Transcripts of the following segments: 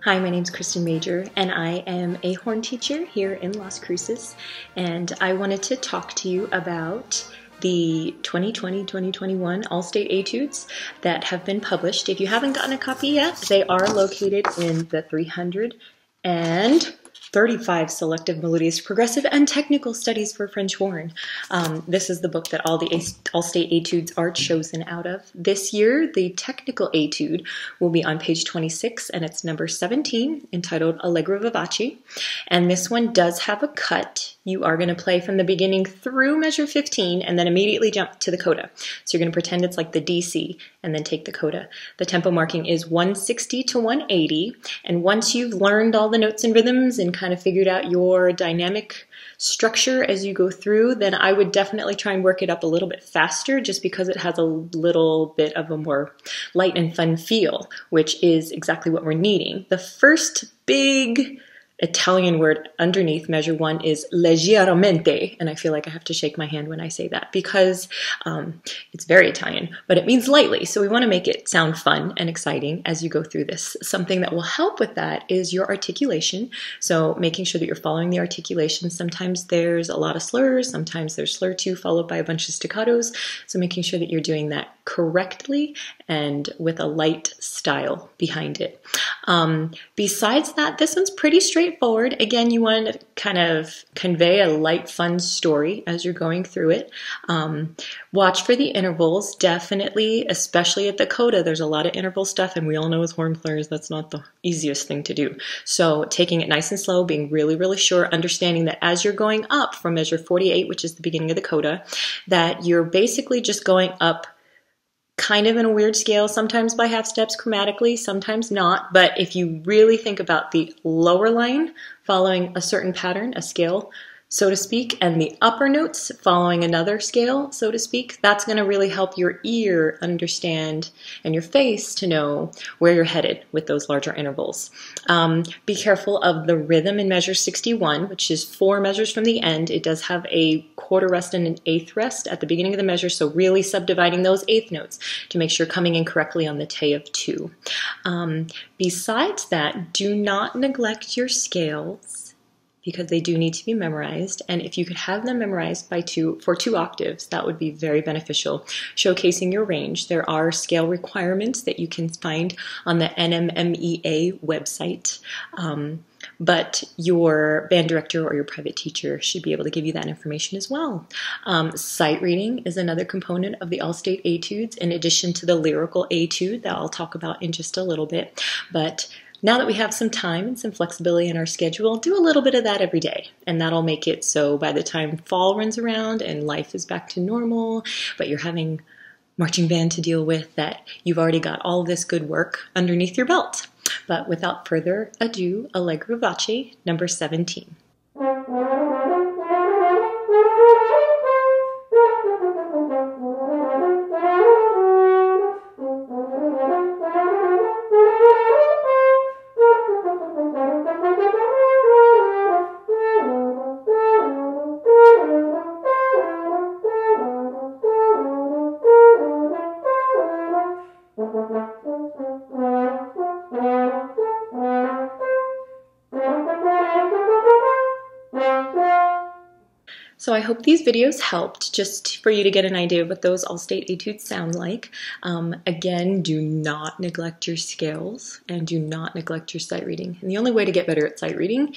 Hi, my name is Kristen Major, and I am a horn teacher here in Las Cruces, and I wanted to talk to you about the 2020-2021 All-State Etudes that have been published. If you haven't gotten a copy yet, they are located in the 335 Selective, Melodious, Progressive, and Technical Studies for French Horn. This is the book that all the All-State Etudes are chosen out of. This year, the technical etude will be on page 26, and it's number 17, entitled Allegro Vivace. And this one does have a cut. You are going to play from the beginning through measure 15 and then immediately jump to the coda. So you're going to pretend it's like the DC and then take the coda. The tempo marking is 160 to 180. And once you've learned all the notes and rhythms and kind of figured out your dynamic structure as you go through, then I would definitely try and work it up a little bit faster just because it has a little bit of a more light and fun feel, which is exactly what we're needing. The first big Italian word underneath measure 1 is leggermente, and I feel like I have to shake my hand when I say that because it's very Italian, but it means lightly, so we want to make it sound fun and exciting as you go through this. Something that will help with that is your articulation, so making sure that you're following the articulation. Sometimes there's a lot of slurs, sometimes there's slur 2 followed by a bunch of staccatos, so making sure that you're doing that correctly and with a light style behind it. Besides that, this one's pretty straightforward. Again, you want to kind of convey a light, fun story as you're going through it. Watch for the intervals, definitely, especially at the coda. There's a lot of interval stuff, and we all know as horn players that's not the easiest thing to do. So taking it nice and slow, being really, really sure, understanding that as you're going up from measure 48, which is the beginning of the coda, that you're basically just going up kind of in a weird scale, sometimes by half steps chromatically, sometimes not. But if you really think about the lower line following a certain pattern, a scale, so to speak, and the upper notes following another scale, so to speak, that's going to really help your ear understand and your face to know where you're headed with those larger intervals. Be careful of the rhythm in measure 61, which is 4 measures from the end. It does have a quarter rest and an eighth rest at the beginning of the measure, so really subdividing those eighth notes to make sure you're coming in correctly on the te of 2. Besides that, do not neglect your scales, because they do need to be memorized, and if you could have them memorized for 2 octaves, that would be very beneficial, showcasing your range. There are scale requirements that you can find on the NMMEA website, but your band director or your private teacher should be able to give you that information as well. Sight reading is another component of the All-State Etudes, in addition to the lyrical etude that I'll talk about in just a little bit. But now that we have some time and some flexibility in our schedule, do a little bit of that every day, and that'll make it so by the time fall runs around and life is back to normal, but you're having marching band to deal with, that you've already got all this good work underneath your belt. But without further ado, Allegro Vivace, number 17. So I hope these videos helped just for you to get an idea of what those All-State Etudes sound like. Again, do not neglect your scales and do not neglect your sight reading. And the only way to get better at sight reading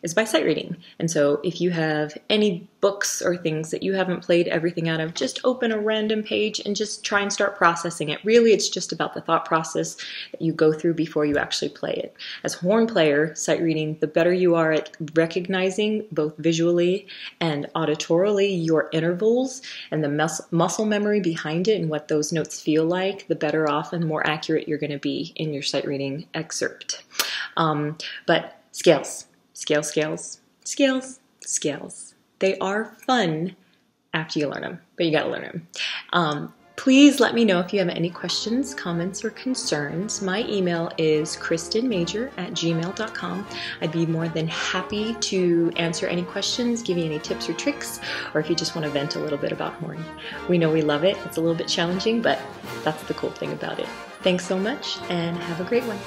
is by sight reading. And so if you have any books or things that you haven't played everything out of, just open a random page and just try and start processing it. Really, it's just about the thought process that you go through before you actually play it. As a horn player, sight reading, the better you are at recognizing both visually and auditorily your intervals and the muscle memory behind it and what those notes feel like, the better off and more accurate you're going to be in your sight reading excerpt. But scales. Scales, scales, scales, scales. They are fun after you learn them, but you gotta learn them. Please let me know if you have any questions, comments, or concerns. My email is kristenmajor@gmail.com. I'd be more than happy to answer any questions, give you any tips or tricks, or if you just want to vent a little bit about horn. We know we love it. It's a little bit challenging, but that's the cool thing about it. Thanks so much, and have a great one.